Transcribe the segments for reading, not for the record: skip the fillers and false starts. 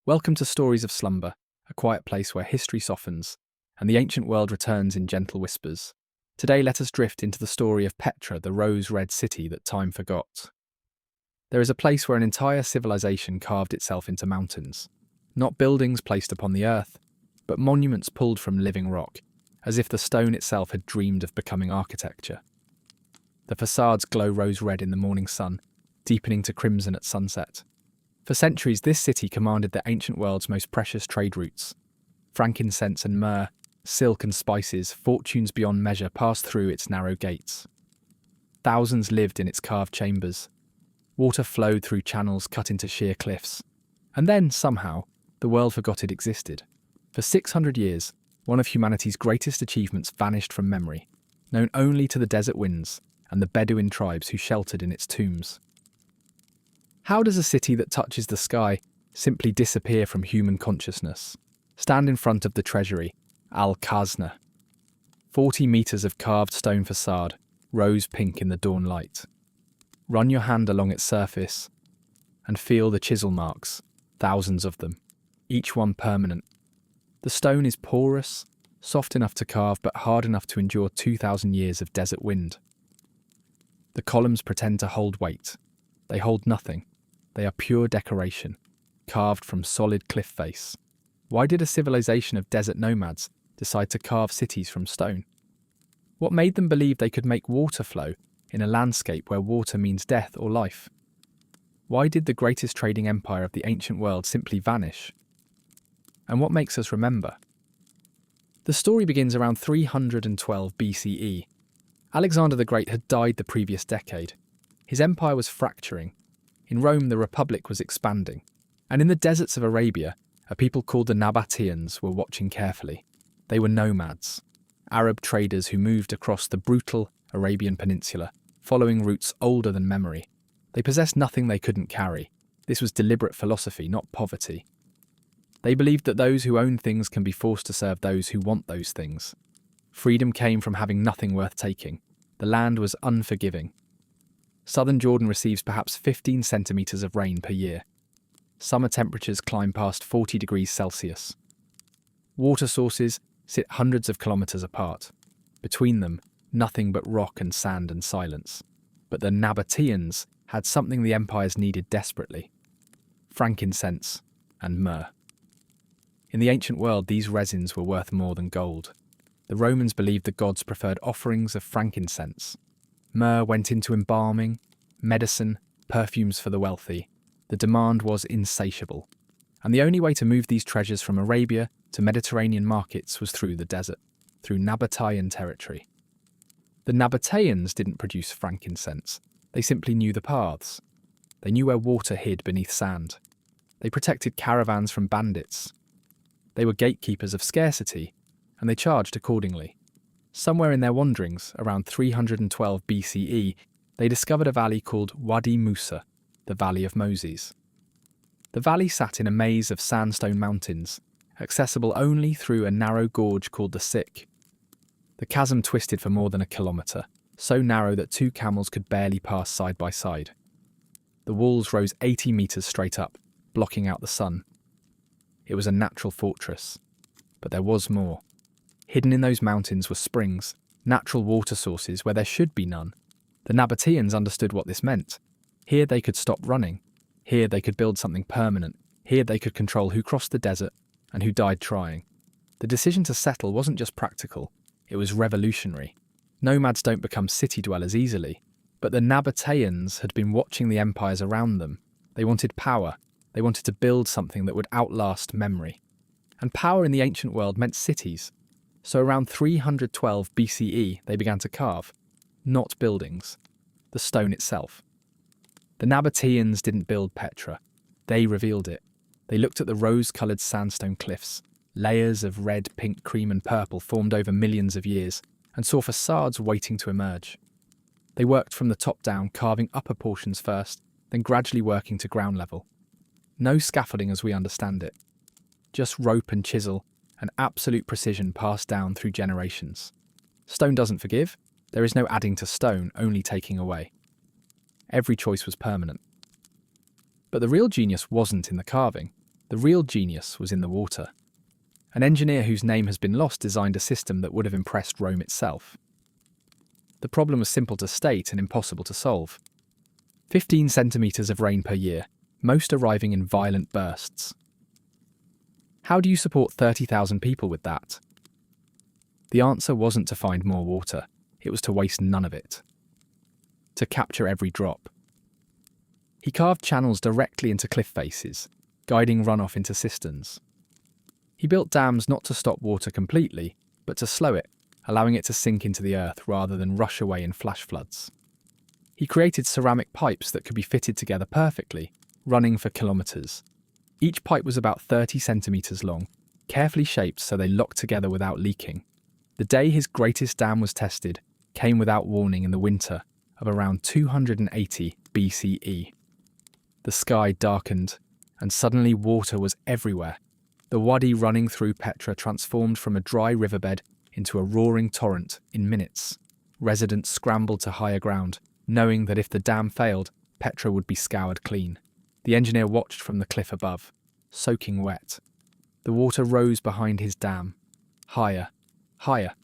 Welcome to Stories of Slumber, a quiet place where history softens and the ancient world returns in gentle whispers. Today, let us drift into the story of Petra, the rose-red city that time forgot. There is a place where an entire civilization carved itself into mountains. Not buildings placed upon the earth, but monuments pulled from living rock, as if the stone itself had dreamed of becoming architecture. The facades glow rose-red in the morning sun, deepening to crimson at sunset. For centuries, this city commanded the ancient world's most precious trade routes. Frankincense and myrrh, silk and spices, fortunes beyond measure passed through its narrow gates. Thousands lived in its carved chambers. Water flowed through channels cut into sheer cliffs. And then, somehow, the world forgot it existed. For 600 years, one of humanity's greatest achievements vanished from memory, known only to the desert winds and the Bedouin tribes who sheltered in its tombs. How does a city that touches the sky simply disappear from human consciousness? Stand in front of the treasury, Al-Khazna. 40 meters of carved stone facade, rose pink in the dawn light. Run your hand along its surface and feel the chisel marks, thousands of them, each one permanent. The stone is porous, soft enough to carve but hard enough to endure 2,000 years of desert wind. The columns pretend to hold weight. They hold nothing. They are pure decoration, carved from solid cliff face. Why did a civilization of desert nomads decide to carve cities from stone? What made them believe they could make water flow in a landscape where water means death or life? Why did the greatest trading empire of the ancient world simply vanish? And what makes us remember? The story begins around 312 BCE. Alexander the Great had died the previous decade. His empire was fracturing. In Rome, the Republic was expanding. And in the deserts of Arabia, a people called the Nabataeans were watching carefully. They were nomads, Arab traders who moved across the brutal Arabian Peninsula, following routes older than memory. They possessed nothing they couldn't carry. This was deliberate philosophy, not poverty. They believed that those who own things can be forced to serve those who want those things. Freedom came from having nothing worth taking. The land was unforgiving. Southern Jordan receives perhaps 15 centimetres of rain per year. Summer temperatures climb past 40 degrees Celsius. Water sources sit hundreds of kilometres apart. Between them, nothing but rock and sand and silence. But the Nabataeans had something the empires needed desperately: frankincense and myrrh. In the ancient world, these resins were worth more than gold. The Romans believed the gods preferred offerings of frankincense. Myrrh went into embalming, medicine, perfumes for the wealthy. The demand was insatiable. And the only way to move these treasures from Arabia to Mediterranean markets was through the desert, through Nabataean territory. The Nabataeans didn't produce frankincense. They simply knew the paths. They knew where water hid beneath sand. They protected caravans from bandits. They were gatekeepers of scarcity, and they charged accordingly. Somewhere in their wanderings, around 312 BCE, they discovered a valley called Wadi Musa, the Valley of Moses. The valley sat in a maze of sandstone mountains, accessible only through a narrow gorge called the Sick. The chasm twisted for more than a kilometre, so narrow that 2 camels could barely pass side by side. The walls rose 80 metres straight up, blocking out the sun. It was a natural fortress. But there was more. Hidden in those mountains were springs, natural water sources where there should be none. The Nabataeans understood what this meant. Here they could stop running. Here they could build something permanent. Here they could control who crossed the desert and who died trying. The decision to settle wasn't just practical, it was revolutionary. Nomads don't become city dwellers easily, but the Nabataeans had been watching the empires around them. They wanted power. They wanted to build something that would outlast memory. And power in the ancient world meant cities. So around 312 BCE, they began to carve, not buildings, the stone itself. The Nabataeans didn't build Petra. They revealed it. They looked at the rose-coloured sandstone cliffs. Layers of red, pink, cream and purple formed over millions of years, and saw facades waiting to emerge. They worked from the top down, carving upper portions first, then gradually working to ground level. No scaffolding as we understand it. Just rope and chisel, and absolute precision passed down through generations. Stone doesn't forgive. There is no adding to stone, only taking away. Every choice was permanent. But the real genius wasn't in the carving. The real genius was in the water. An engineer whose name has been lost designed a system that would have impressed Rome itself. The problem was simple to state and impossible to solve. 15 centimetres of rain per year, most arriving in violent bursts. How do you support 30,000 people with that? The answer wasn't to find more water, it was to waste none of it. To capture every drop. He carved channels directly into cliff faces, guiding runoff into cisterns. He built dams not to stop water completely, but to slow it, allowing it to sink into the earth rather than rush away in flash floods. He created ceramic pipes that could be fitted together perfectly, running for kilometres. Each pipe was about 30 centimetres long, carefully shaped so they locked together without leaking. The day his greatest dam was tested came without warning in the winter of around 280 BCE. The sky darkened, and suddenly water was everywhere. The wadi running through Petra transformed from a dry riverbed into a roaring torrent in minutes. Residents scrambled to higher ground, knowing that if the dam failed, Petra would be scoured clean. The engineer watched from the cliff above, soaking wet. The water rose behind his dam. Higher, higher.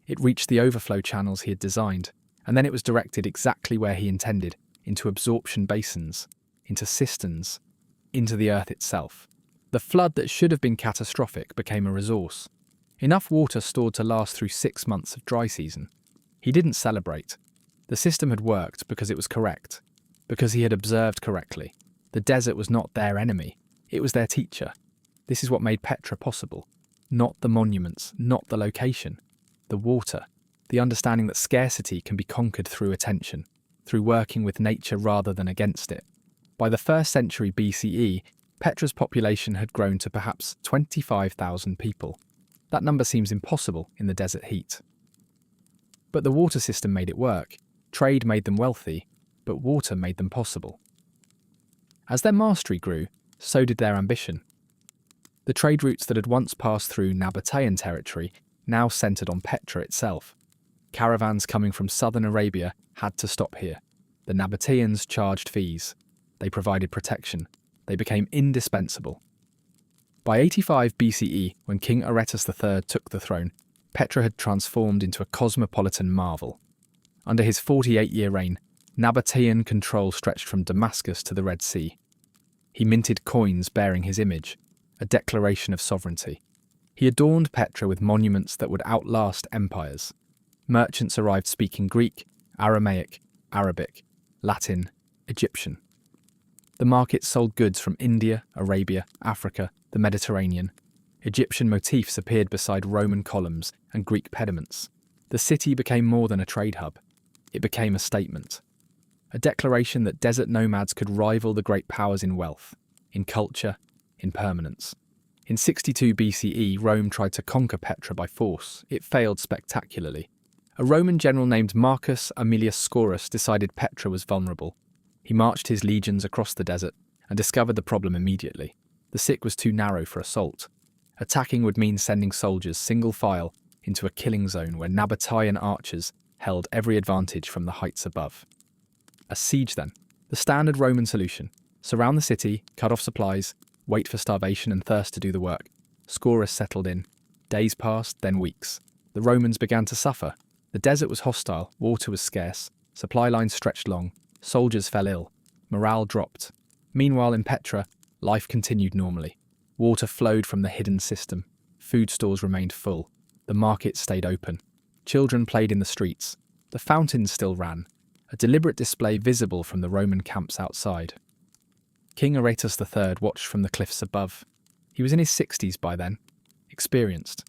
It reached the overflow channels he had designed, and then it was directed exactly where he intended, into absorption basins, into cisterns, into the earth itself. The flood that should have been catastrophic became a resource. Enough water stored to last through 6 months of dry season. He didn't celebrate. The system had worked because it was correct, because he had observed correctly. The desert was not their enemy, it was their teacher. This is what made Petra possible. Not the monuments, not the location. The water. The understanding that scarcity can be conquered through attention, through working with nature rather than against it. By the 1st century BCE, Petra's population had grown to perhaps 25,000 people. That number seems impossible in the desert heat. But the water system made it work. Trade made them wealthy, but water made them possible. As their mastery grew, so did their ambition. The trade routes that had once passed through Nabataean territory now centred on Petra itself. Caravans coming from southern Arabia had to stop here. The Nabataeans charged fees. They provided protection. They became indispensable. By 85 BCE, when King Aretas III took the throne, Petra had transformed into a cosmopolitan marvel. Under his 48-year reign, Nabataean control stretched from Damascus to the Red Sea. He minted coins bearing his image, a declaration of sovereignty. He adorned Petra with monuments that would outlast empires. Merchants arrived speaking Greek, Aramaic, Arabic, Latin, Egyptian. The markets sold goods from India, Arabia, Africa, the Mediterranean. Egyptian motifs appeared beside Roman columns and Greek pediments. The city became more than a trade hub. It became a statement. A declaration that desert nomads could rival the great powers in wealth, in culture, in permanence. In 62 BCE, Rome tried to conquer Petra by force. It failed spectacularly. A Roman general named Marcus Aemilius Scaurus decided Petra was vulnerable. He marched his legions across the desert and discovered the problem immediately. The sick was too narrow for assault. Attacking would mean sending soldiers single file into a killing zone where Nabataean archers held every advantage from the heights above. A siege then, the standard Roman solution. Surround the city, cut off supplies, wait for starvation and thirst to do the work. Scaurus settled in. Days passed, then weeks. The Romans began to suffer. The desert was hostile, water was scarce, supply lines stretched long, soldiers fell ill, morale dropped. Meanwhile in Petra, life continued normally. Water flowed from the hidden system. Food stores remained full. The markets stayed open. Children played in the streets. The fountains still ran, a deliberate display visible from the Roman camps outside. King Aretas III watched from the cliffs above. He was in his 60s by then, experienced.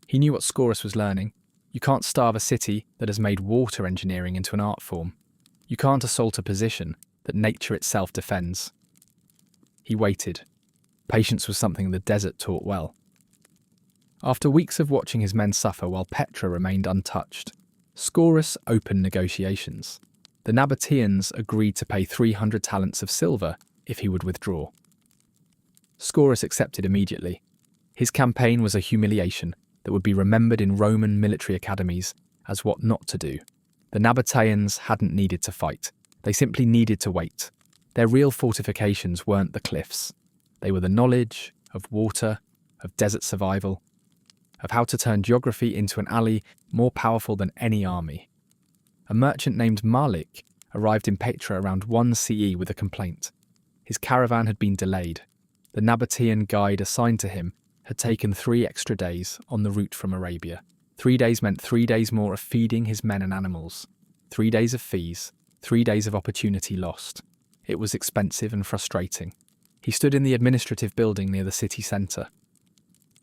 He knew what Scaurus was learning. You can't starve a city that has made water engineering into an art form. You can't assault a position that nature itself defends. He waited. Patience was something the desert taught well. After weeks of watching his men suffer while Petra remained untouched, Scaurus opened negotiations. The Nabataeans agreed to pay 300 talents of silver if he would withdraw. Scaurus accepted immediately. His campaign was a humiliation that would be remembered in Roman military academies as what not to do. The Nabataeans hadn't needed to fight. They simply needed to wait. Their real fortifications weren't the cliffs. They were the knowledge of water, of desert survival, of how to turn geography into an ally more powerful than any army. A merchant named Malik arrived in Petra around 1 CE with a complaint. His caravan had been delayed. The Nabataean guide assigned to him had taken 3 extra days on the route from Arabia. 3 days meant 3 days more of feeding his men and animals. 3 days of fees, 3 days of opportunity lost. It was expensive and frustrating. He stood in the administrative building near the city centre.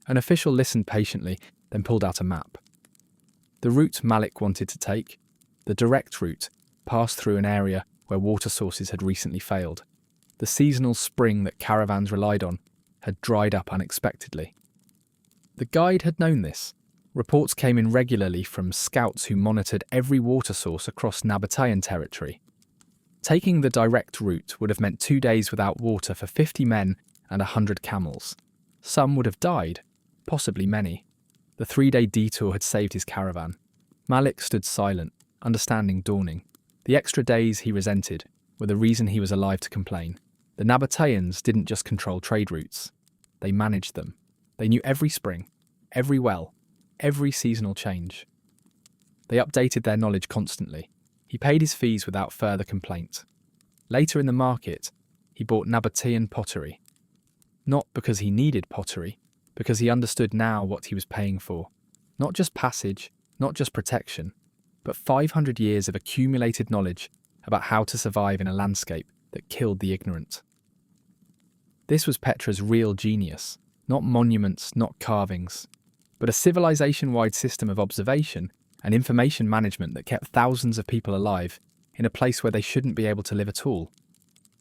An official listened patiently, then pulled out a map. The route Malik wanted to take, the direct route, passed through an area where water sources had recently failed. The seasonal spring that caravans relied on had dried up unexpectedly. The guide had known this. Reports came in regularly from scouts who monitored every water source across Nabataean territory. Taking the direct route would have meant 2 days without water for 50 men and 100 camels. Some would have died, possibly many. The 3-day detour had saved his caravan. Malik stood silent, understanding dawning. The extra days he resented were the reason he was alive to complain. The Nabataeans didn't just control trade routes. They managed them. They knew every spring, every well, every seasonal change. They updated their knowledge constantly. He paid his fees without further complaint. Later in the market, he bought Nabataean pottery. Not because he needed pottery, because he understood now what he was paying for. Not just passage, not just protection, but 500 years of accumulated knowledge about how to survive in a landscape that killed the ignorant. This was Petra's real genius, not monuments, not carvings, but a civilization-wide system of observation and information management that kept thousands of people alive in a place where they shouldn't be able to live at all.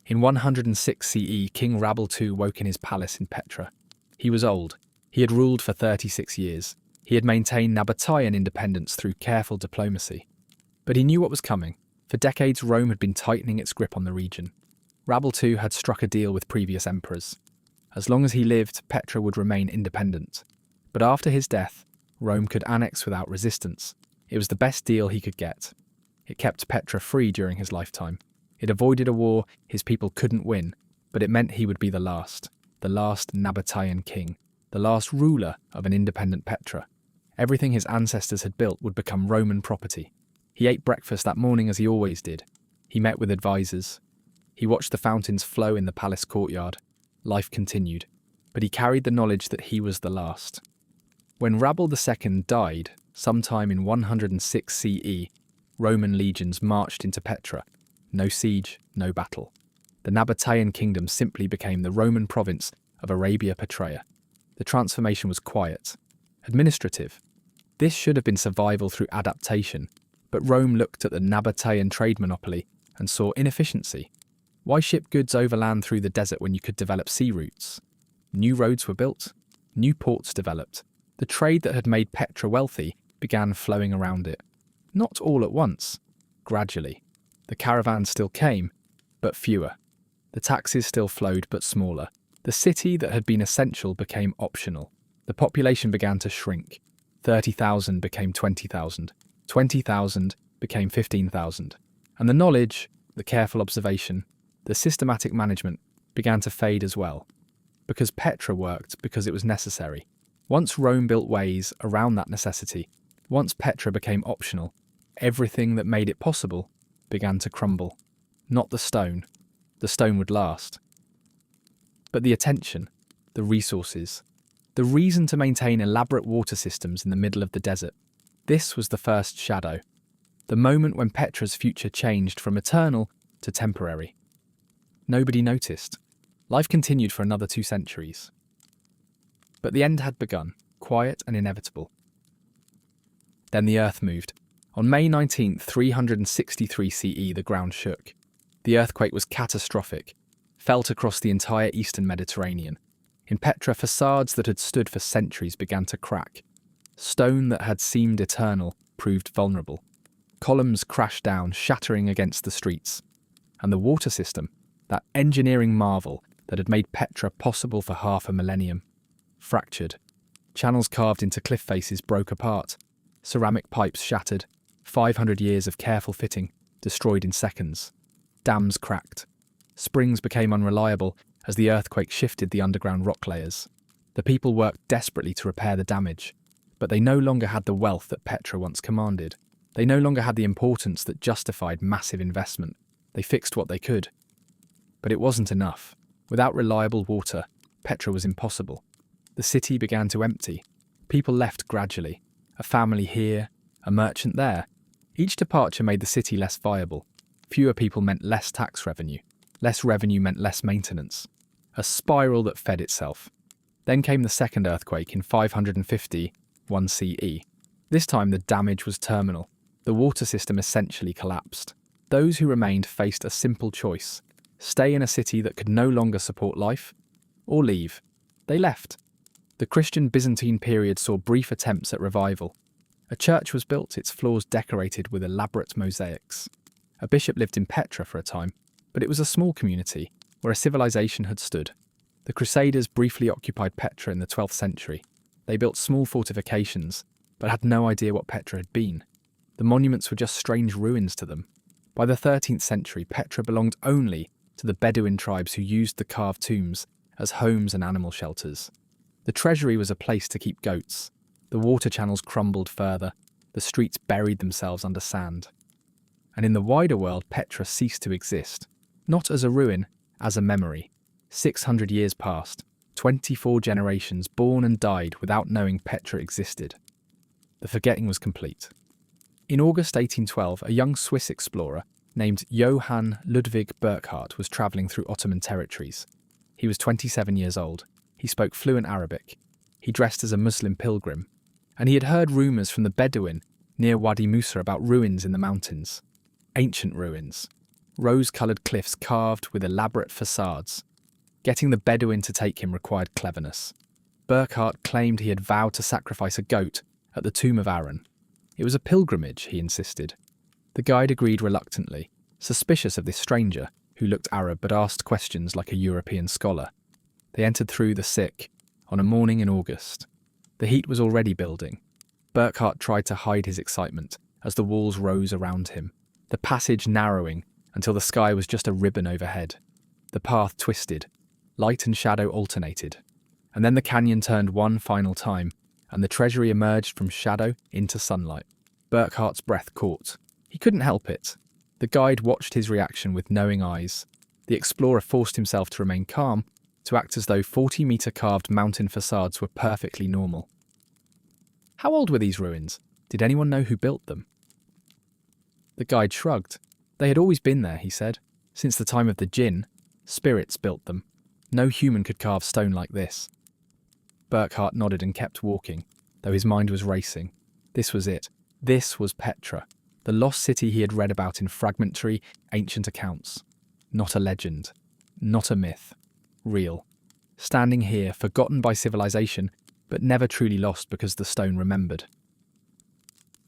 In 106 CE, King Rabel II woke in his palace in Petra. He was old. He had ruled for 36 years. He had maintained Nabataean independence through careful diplomacy. But he knew what was coming. For decades, Rome had been tightening its grip on the region. Rabel II had struck a deal with previous emperors. As long as he lived, Petra would remain independent. But after his death, Rome could annex without resistance. It was the best deal he could get. It kept Petra free during his lifetime. It avoided a war his people couldn't win, but it meant he would be the last Nabataean king, the last ruler of an independent Petra. Everything his ancestors had built would become Roman property. He ate breakfast that morning as he always did. He met with advisors. He watched the fountains flow in the palace courtyard. Life continued, but he carried the knowledge that he was the last. When Rabel II died, sometime in 106 CE, Roman legions marched into Petra. No siege, no battle. The Nabataean kingdom simply became the Roman province of Arabia Petraea. The transformation was quiet, administrative. This should have been survival through adaptation, but Rome looked at the Nabataean trade monopoly and saw inefficiency. Why ship goods overland through the desert when you could develop sea routes? New roads were built, new ports developed. The trade that had made Petra wealthy began flowing around it. Not all at once, gradually. The caravans still came, but fewer. The taxes still flowed, but smaller. The city that had been essential became optional. The population began to shrink. 30,000 became 20,000. 20,000 became 15,000. And the knowledge, the careful observation, the systematic management began to fade as well. Because Petra worked because it was necessary. Once Rome built ways around that necessity, once Petra became optional, everything that made it possible began to crumble. Not the stone. The stone would last. But the attention, the resources, the reason to maintain elaborate water systems in the middle of the desert. This was the first shadow. The moment when Petra's future changed from eternal to temporary. Nobody noticed. Life continued for another 2 centuries. But the end had begun, quiet and inevitable. Then the earth moved. On May 19, 363 CE, the ground shook. The earthquake was catastrophic, felt across the entire eastern Mediterranean. In Petra, facades that had stood for centuries began to crack. Stone that had seemed eternal proved vulnerable. Columns crashed down, shattering against the streets. And the water system, that engineering marvel that had made Petra possible for half a millennium, fractured. Channels carved into cliff faces broke apart. Ceramic pipes shattered. 500 years of careful fitting destroyed in seconds. Dams cracked. Springs became unreliable, as the earthquake shifted the underground rock layers. The people worked desperately to repair the damage, but they no longer had the wealth that Petra once commanded. They no longer had the importance that justified massive investment. They fixed what they could. But it wasn't enough. Without reliable water, Petra was impossible. The city began to empty. People left gradually. A family here, a merchant there. Each departure made the city less viable. Fewer people meant less tax revenue. Less revenue meant less maintenance. A spiral that fed itself. Then came the second earthquake in 551 CE. This time the damage was terminal. The water system essentially collapsed. Those who remained faced a simple choice: stay in a city that could no longer support life, or leave. They left. The Christian Byzantine period saw brief attempts at revival. A church was built, its floors decorated with elaborate mosaics. A bishop lived in Petra for a time, but it was a small community where a civilization had stood. The Crusaders briefly occupied Petra in the 12th century. They built small fortifications, but had no idea what Petra had been. The monuments were just strange ruins to them. By the 13th century, Petra belonged only to the Bedouin tribes who used the carved tombs as homes and animal shelters. The treasury was a place to keep goats. The water channels crumbled further. The streets buried themselves under sand. And in the wider world, Petra ceased to exist. Not as a ruin, as a memory. 600 years passed. 24 generations born and died without knowing Petra existed. The forgetting was complete. In August 1812, a young Swiss explorer named Johann Ludwig Burckhardt was travelling through Ottoman territories. He was 27 years old. He spoke fluent Arabic. He dressed as a Muslim pilgrim. And he had heard rumours from the Bedouin near Wadi Musa about ruins in the mountains. Ancient ruins. Rose-coloured cliffs carved with elaborate facades. Getting the Bedouin to take him required cleverness. Burckhardt claimed he had vowed to sacrifice a goat at the tomb of Aaron. It was a pilgrimage, he insisted. The guide agreed reluctantly, suspicious of this stranger, who looked Arab but asked questions like a European scholar. They entered through the Sikh on a morning in August. The heat was already building. Burckhardt tried to hide his excitement as the walls rose around him, the passage narrowing until the sky was just a ribbon overhead. The path twisted. Light and shadow alternated. And then the canyon turned one final time, and the treasury emerged from shadow into sunlight. Burckhardt's breath caught. He couldn't help it. The guide watched his reaction with knowing eyes. The explorer forced himself to remain calm, to act as though 40-metre carved mountain facades were perfectly normal. How old were these ruins? Did anyone know who built them? The guide shrugged. They had always been there, he said. Since the time of the jinn, spirits built them. No human could carve stone like this. Burckhardt nodded and kept walking, though his mind was racing. This was it. This was Petra, the lost city he had read about in fragmentary, ancient accounts. Not a legend. Not a myth. Real. Standing here, forgotten by civilization, but never truly lost because the stone remembered.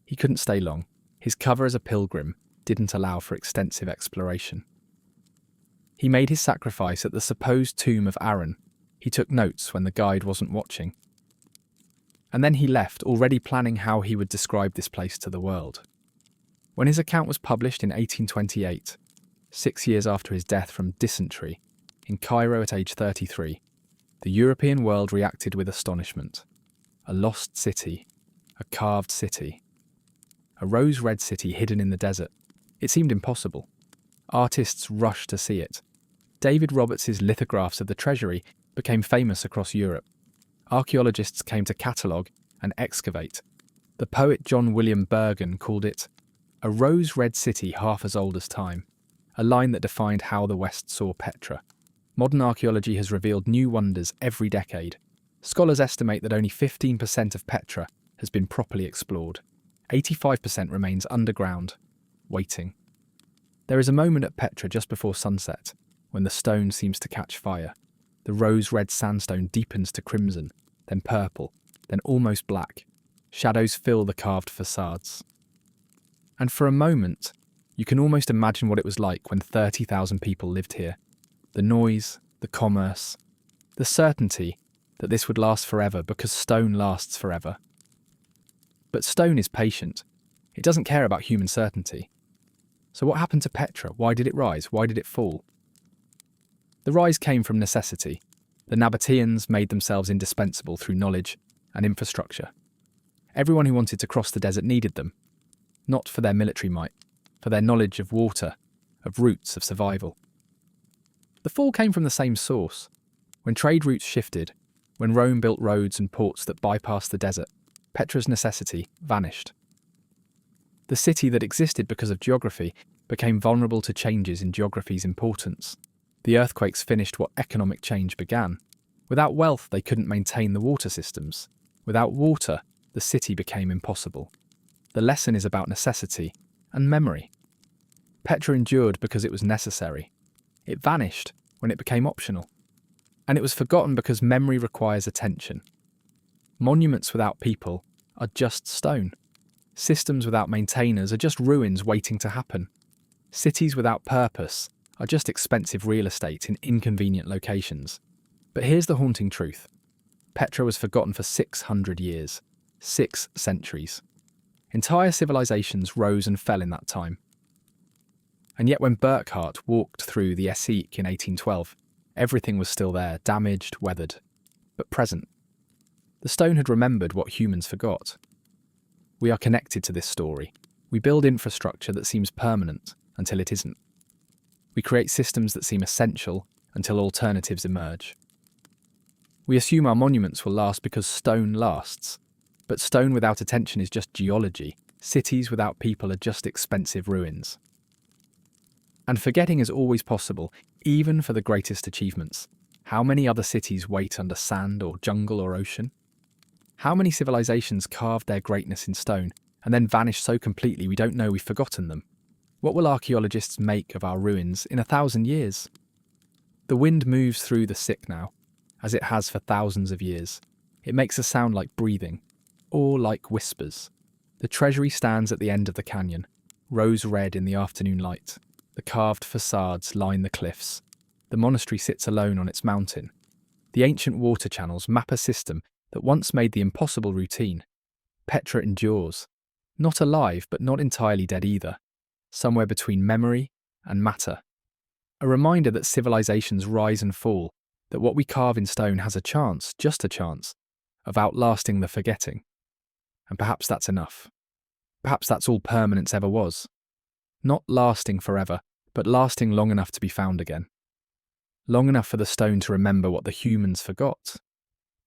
He couldn't stay long. His cover as a pilgrim didn't allow for extensive exploration. He made his sacrifice at the supposed tomb of Aaron. He took notes when the guide wasn't watching. And then he left, already planning how he would describe this place to the world. When his account was published in 1828, 6 years after his death from dysentery, in Cairo at age 33, the European world reacted with astonishment. A lost city, a carved city, a rose-red city hidden in the desert. It seemed impossible. Artists rushed to see it. David Roberts's lithographs of the treasury became famous across Europe. Archaeologists came to catalogue and excavate. The poet John William Bergen called it a rose-red city half as old as time, a line that defined how the West saw Petra. Modern archaeology has revealed new wonders every decade. Scholars estimate that only 15% of Petra has been properly explored. 85% remains underground, waiting. There is a moment at Petra just before sunset when the stone seems to catch fire. The rose-red sandstone deepens to crimson, then purple, then almost black. Shadows fill the carved facades. And for a moment, you can almost imagine what it was like when 30,000 people lived here. The noise, the commerce, the certainty that this would last forever because stone lasts forever. But stone is patient. It doesn't care about human certainty. So what happened to Petra? Why did it rise? Why did it fall? The rise came from necessity. The Nabataeans made themselves indispensable through knowledge and infrastructure. Everyone who wanted to cross the desert needed them, not for their military might, for their knowledge of water, of routes, of survival. The fall came from the same source. When trade routes shifted, when Rome built roads and ports that bypassed the desert, Petra's necessity vanished. The city that existed because of geography became vulnerable to changes in geography's importance. The earthquakes finished what economic change began. Without wealth, they couldn't maintain the water systems. Without water, the city became impossible. The lesson is about necessity and memory. Petra endured because it was necessary. It vanished when it became optional. And it was forgotten because memory requires attention. Monuments without people are just stone. Systems without maintainers are just ruins waiting to happen. Cities without purpose are just expensive real estate in inconvenient locations. But here's the haunting truth. Petra was forgotten for 600 years. 6 centuries. Entire civilizations rose and fell in that time. And yet when Burckhardt walked through the Essek in 1812, everything was still there, damaged, weathered, but present. The stone had remembered what humans forgot. We are connected to this story. We build infrastructure that seems permanent until it isn't. We create systems that seem essential until alternatives emerge. We assume our monuments will last because stone lasts. But stone without attention is just geology. Cities without people are just expensive ruins. And forgetting is always possible, even for the greatest achievements. How many other cities wait under sand or jungle or ocean? How many civilizations carved their greatness in stone and then vanished so completely we don't know we've forgotten them? What will archaeologists make of our ruins in 1,000 years? The wind moves through the sick now, as it has for thousands of years. It makes a sound like breathing, or like whispers. The treasury stands at the end of the canyon, rose red in the afternoon light. The carved facades line the cliffs. The monastery sits alone on its mountain. The ancient water channels map a system that once made the impossible routine. Petra endures. Not alive, but not entirely dead either. Somewhere between memory and matter. A reminder that civilizations rise and fall, that what we carve in stone has a chance, just a chance, of outlasting the forgetting. And perhaps that's enough. Perhaps that's all permanence ever was. Not lasting forever, but lasting long enough to be found again. Long enough for the stone to remember what the humans forgot.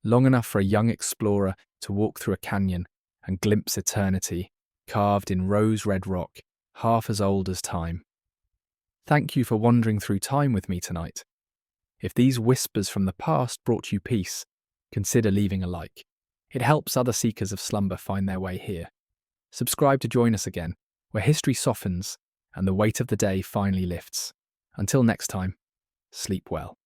Long enough for a young explorer to walk through a canyon and glimpse eternity, carved in rose-red rock, half as old as time. Thank you for wandering through time with me tonight. If these whispers from the past brought you peace, consider leaving a like. It helps other seekers of slumber find their way here. Subscribe to join us again, where history softens and the weight of the day finally lifts. Until next time, sleep well.